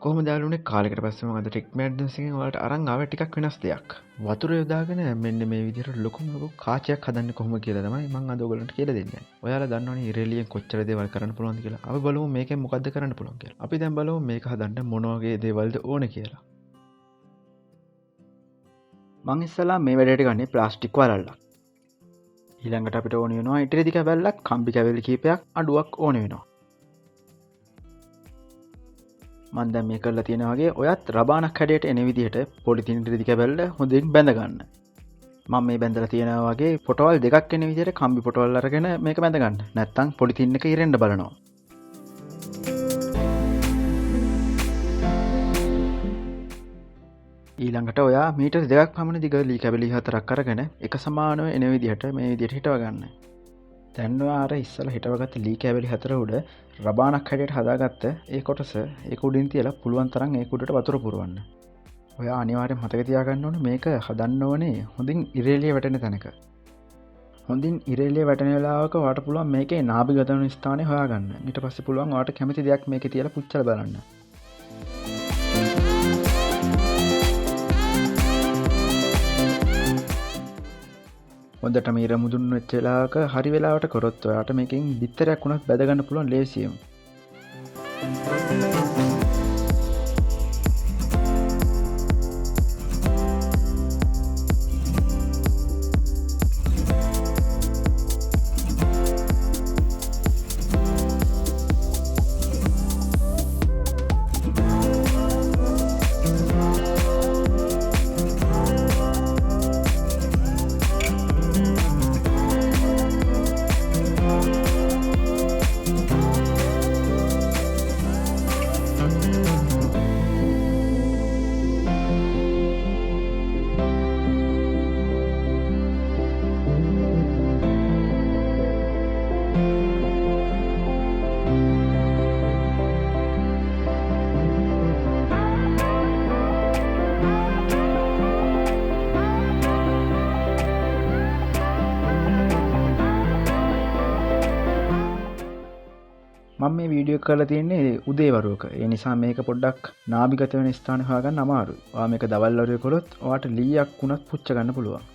කොහොමද යාළුවනේ කාලෙකට පස්සේ මම අද ටෙක් මැඩ්නස් එකෙන් ඔයාලට අරන් ආවේ ටිකක් වෙනස් දෙයක්. වතුර යොදාගෙන මෙන්න මේ විදිහට ලොකු කාචයක් හදන්නේ කොහොමද කියලා තමයි මම අද ඔයගලන්ට කියලා දෙන්නේ. ඔයාලා දන්නවනේ ඉරෙලියෙන් කොච්චර දේවල් කරන්න පුළුවන්ද කියලා. අපි බලමු මේකෙන් මොකද්ද කරන්න පුළුවන් කියලා. අපි දැන් බලමු මේක හදන්න මොන වගේ දේවල්ද ඕනේ කියලා. මම ඉස්සලා මේ වැඩේට ගන්නේ ප්ලාස්ටික් වලල්ලක්. ඊළඟට අපිට ඕනේ වෙනවා ඉටිරි කැබැල්ලක්, කම්බි කැබලි කීපයක්, අඩුවක් ඕනේ වෙනවා. මන් දැන් මේ කරලා තියෙන වගේ ඔයත් රබානක් හැඩයට එන විදිහට පොලිතින් රිදි කැබැල්ල හොඳින් බැඳ ගන්න. මම මේ බැඳලා තියෙනවා වගේ පොටවල් දෙකක් එන විදිහට කම්බි පොටවල් අරගෙන මේක බැඳ ගන්න. නැත්තම් පොලිතින් එක ඉරෙන්න බලනවා. ඊළඟට ඔයා මීටර් 2ක් පමණ දිග ලී කැබලි 4ක් අරගෙන එක සමානව එන විදිහට මේ විදිහට හිටව ගන්න. දැන් ඔයා අර ඉස්සලා හිටවගත්ත ලී කැබලි 4 උඩ රබානක් හැඩයට හදාගත්ත ඒ කොටස ඒක උඩින් තියලා පුළුවන් තරම් ඒක උඩට වතුර පුරවන්න. ඔයා අනිවාර්යෙන් මතක තියාගන්න ඕනේ මේක හදන්න ඕනේ හොඳින් ඉරේලිය වැටෙන තැනක. හොඳින් ඉරේලිය වැටෙන වෙලාවක ඔයාට පුළුවන් මේකේ නාභිගත වෙන ස්ථානේ හොයාගන්න. ඊට පස්සේ පුළුවන් ඔයාට කැමති දෙයක් මේකේ තියලා පුච්චලා බලන්න. හොඳටම ඉර මුදුන් වෙච්ච වෙලාවක හරි වෙලාවට කරොත් ඔයාට මේකෙන් බිත්තරයක් උනත් බැද ගන්න පුළුවන් ලේසියෙන්. මම මේ වීඩියෝ එක කරලා තියෙන්නේ උදේවරුවක. ඒ නිසා මේක පොඩ්ඩක් නාභිගත වෙන ස්ථාන හොයාගන්න අමාරුයි. ඔයා මේක දවල් වරුවේ කළොත් ඔයාට ලීයක් වුණත් පුච්ච ගන්න පුළුවන්.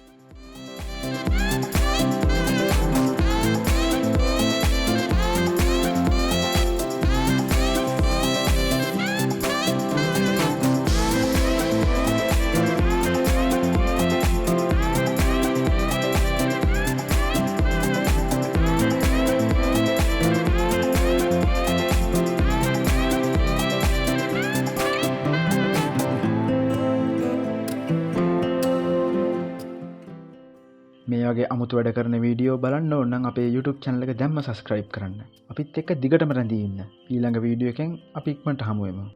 මේ වගේ අමුතු වැඩ කරන වීඩියෝ බලන්න ඕන නම් අපේ YouTube channel එක දැම්ම subscribe කරන්න. අපිත් එක්ක දිගටම රැඳී ඉන්න. ඊළඟ වීඩියෝ එකෙන් අපි ඉක්මනට හමු වෙමු.